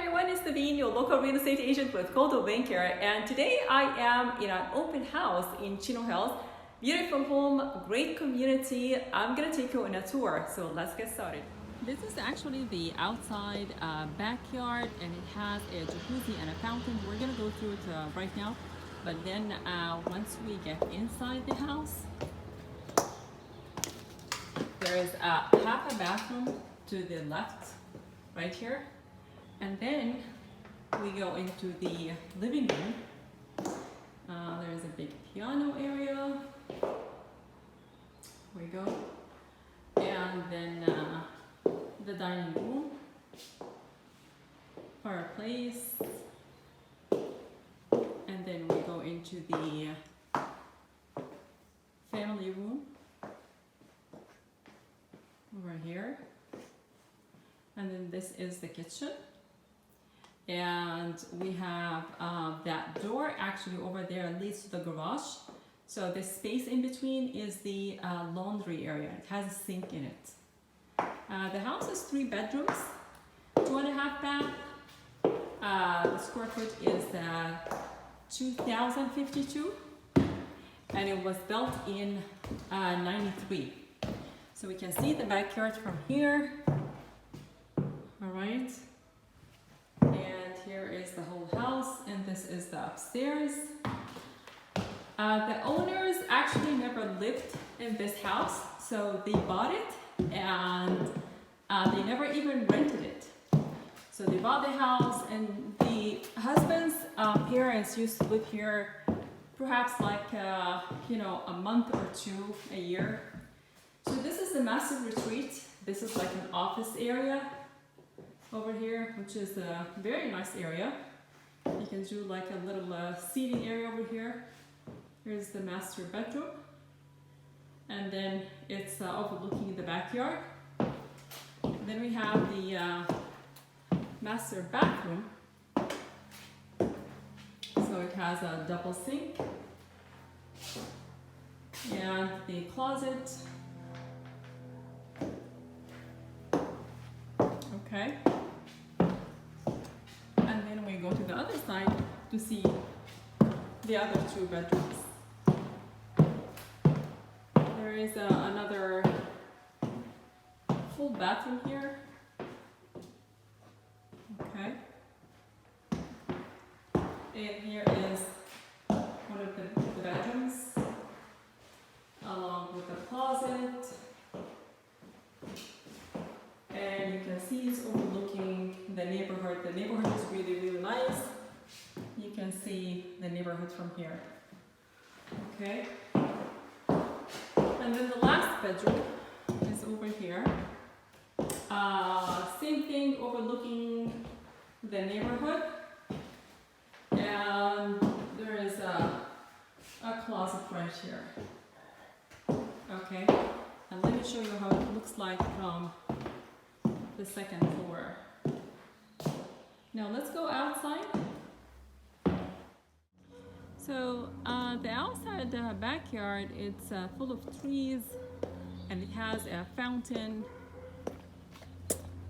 everyone, it's Naveen, your local real estate agent with Coldwell Banker, and today I am in an open house in Chino Hills. Beautiful home, great community. I'm gonna take you on a tour, so let's get started. This is actually the outside backyard, and it has a jacuzzi and a fountain. We're gonna go through it right now, but then once we get inside the house, there is half a bathroom to the left right here, and then we go into the living room. There is a big piano area. We go, and then the dining room, fireplace, and then we go into the family room over here. And then this is the kitchen, and we have that door actually over there leads to the garage. So the space in between is the laundry area. It has a sink in it. The house is 3 bedrooms, 2.5 bath. The square foot is 2,052, and it was built in 93. So we can see the backyard from here. All right, and here is the whole house, and this is the upstairs. The owners actually never lived in this house, so they bought it, and they never even rented it. So they bought the house, and the husband's parents used to live here perhaps like a month or 2 a year. So this is the master retreat. This is like an office area over here, which is a very nice area. You can do like a little seating area over here. Here's the master bedroom, and then it's overlooking the backyard. Then we have the master bathroom. So it has a double sink and the closet. Okay. And then we go to the other side to see the other 2 bedrooms. There is another full bathroom here. Okay. And here is one of the bedrooms, along with a closet. And you can see it's overlooking the neighborhood. The neighborhood is really, really nice. You can see the neighborhood from here. Okay. And then the last bedroom is over here. Same thing, overlooking the neighborhood. And there is a closet right here. Okay. And let me show you how it looks like from the second floor. Now let's go outside. So the outside backyard, it's full of trees, and it has a fountain,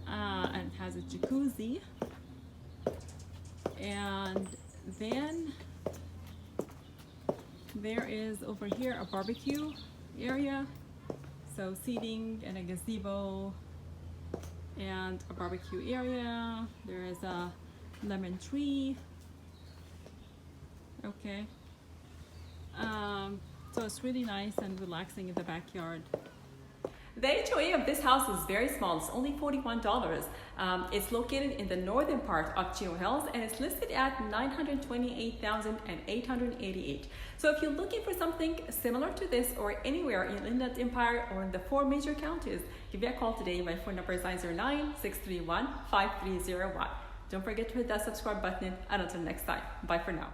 and it has a jacuzzi, and then there is over here a barbecue area, so seating and a gazebo and a barbecue area. There is a lemon tree. Okay, so it's really nice and relaxing in the backyard. The HOA of this house is very small. It's only $41. It's located in the northern part of Chino Hills, and it's listed at $928,888. So if you're looking for something similar to this or anywhere in Inland Empire or in the 4 major counties, give me a call today. My phone number is 909-631-5301. Don't forget to hit that subscribe button, and until next time, bye for now.